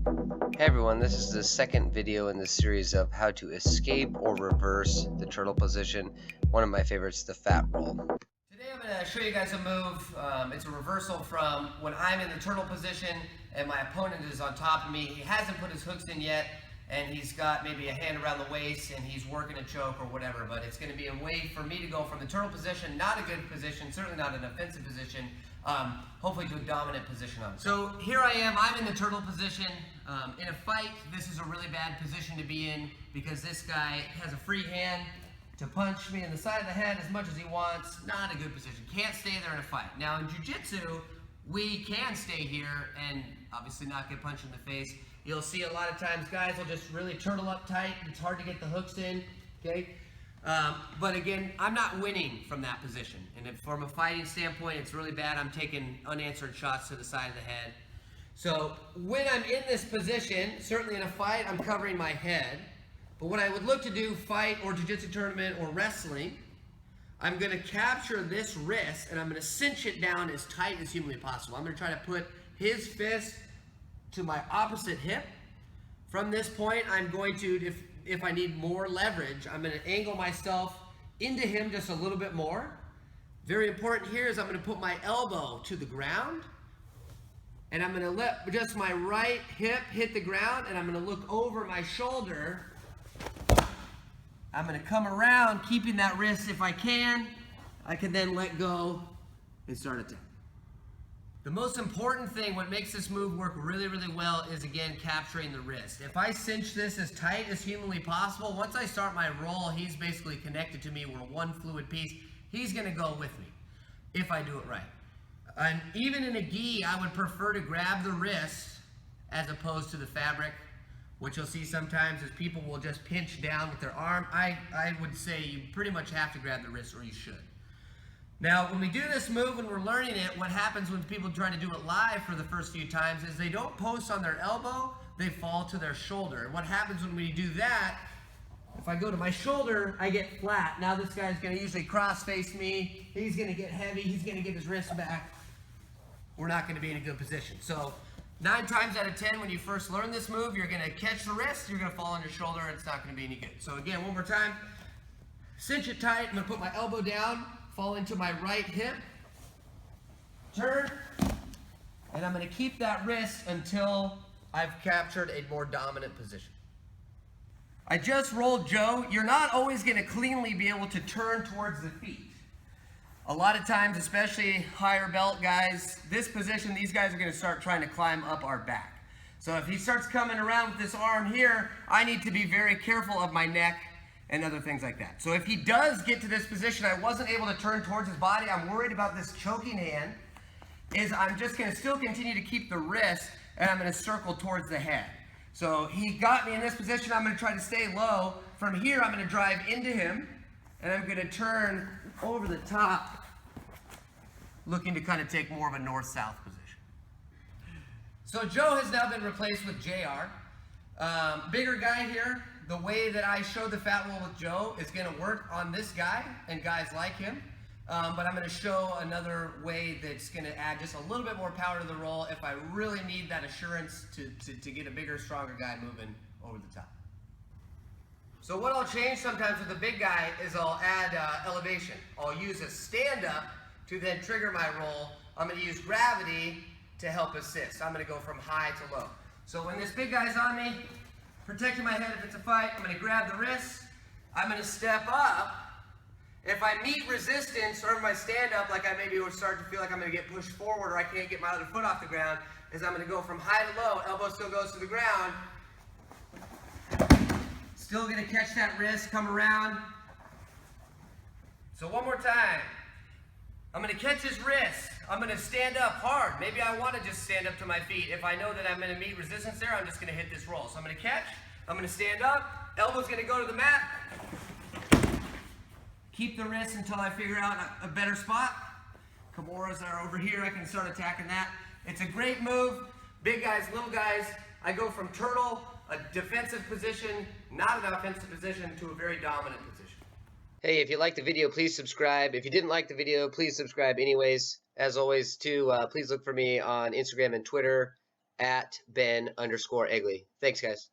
Hey everyone, this is the second video in the series of how to escape or reverse the turtle position. One of my favorites, the fat roll. Today I'm going to show you guys a move. It's a reversal from when I'm in the turtle position and my opponent is on top of me. He hasn't put his hooks in yet and he's got maybe a hand around the waist and he's working a choke or whatever, but it's going to be a way for me to go from the turtle position, not a good position, certainly not an offensive position, hopefully to a dominant position on it. So here I am, I'm in the turtle position. In a fight, this is a really bad position to be in because this guy has a free hand to punch me in the side of the head as much as he wants. Not a good position. Can't stay there in a fight. Now in jiu-jitsu, we can stay here and obviously not get punched in the face. You'll see a lot of times guys will just really turtle up tight. It's hard to get the hooks in, okay? But again, I'm not winning from that position. And from a fighting standpoint, it's really bad. I'm taking unanswered shots to the side of the head. So when I'm in this position, certainly in a fight, I'm covering my head. But what I would look to do, fight or jiu-jitsu tournament or wrestling, I'm going to capture this wrist and I'm going to cinch it down as tight as humanly possible. I'm going to try to put his fist to my opposite hip. From this point, I'm going to, if I need more leverage, I'm going to angle myself into him just a little bit more. Very important here is I'm going to put my elbow to the ground. And I'm going to let just my right hip hit the ground and I'm going to look over my shoulder. I'm going to come around, keeping that wrist if I can. I can then let go and start attacking. The most important thing, what makes this move work really, really well is, again, capturing the wrist. If I cinch this as tight as humanly possible, once I start my roll, he's basically connected to me. We're one fluid piece. He's going to go with me if I do it right. And even in a gi, I would prefer to grab the wrist as opposed to the fabric. What you'll see sometimes is people will just pinch down with their arm. I would say you pretty much have to grab the wrist, or you should. Now, when we do this move and we're learning it, what happens when people try to do it live for the first few times is they don't post on their elbow, they fall to their shoulder. And what happens when we do that, if I go to my shoulder, I get flat. Now this guy's going to usually cross face me. He's going to get heavy. He's going to get his wrist back. We're not going to be in a good position. So 9 times out of 10, when you first learn this move, you're going to catch the wrist, you're going to fall on your shoulder, and it's not going to be any good. So again, one more time. Cinch it tight. I'm going to put my elbow down, fall into my right hip, turn, and I'm going to keep that wrist until I've captured a more dominant position. I just rolled Joe. You're not always going to cleanly be able to turn towards the feet. A lot of times, especially higher belt guys, this position, these guys are going to start trying to climb up our back. So if he starts coming around with this arm here, I need to be very careful of my neck and other things like that. So if he does get to this position, I wasn't able to turn towards his body, I'm worried about this choking hand, is I'm just going to still continue to keep the wrist and I'm going to circle towards the head. So he got me in this position, I'm going to try to stay low. From here, I'm going to drive into him and I'm going to turn over the top, looking to kind of take more of a north-south position. So Joe has now been replaced with JR. Bigger guy here. The way that I showed the fat roll with Joe is going to work on this guy and guys like him. But I'm going to show another way that's going to add just a little bit more power to the roll if I really need that assurance to get a bigger, stronger guy moving over the top. So what I'll change sometimes with the big guy is I'll add elevation. I'll use a stand-up to then trigger my roll. I'm going to use gravity to help assist. I'm going to go from high to low. So when this big guy's on me, protecting my head if it's a fight, I'm going to grab the wrist. I'm going to step up. If I meet resistance or if I stand up, like I maybe would start to feel like I'm going to get pushed forward or I can't get my other foot off the ground, is I'm going to go from high to low. Elbow still goes to the ground. Still going to catch that wrist, come around. So one more time. I'm going to catch his wrist. I'm going to stand up hard. Maybe I want to just stand up to my feet. If I know that I'm going to meet resistance there, I'm just going to hit this roll. So I'm going to catch. I'm going to stand up. Elbow's going to go to the mat. Keep the wrist until I figure out a better spot. Kimuras are over here. I can start attacking that. It's a great move. Big guys, little guys. I go from turtle, a defensive position, not an offensive position, to a very dominant position. Hey, if you liked the video, please subscribe. If you didn't like the video, please subscribe anyways. As always, too, please look for me on Instagram and Twitter at Ben_Egli. Thanks, guys.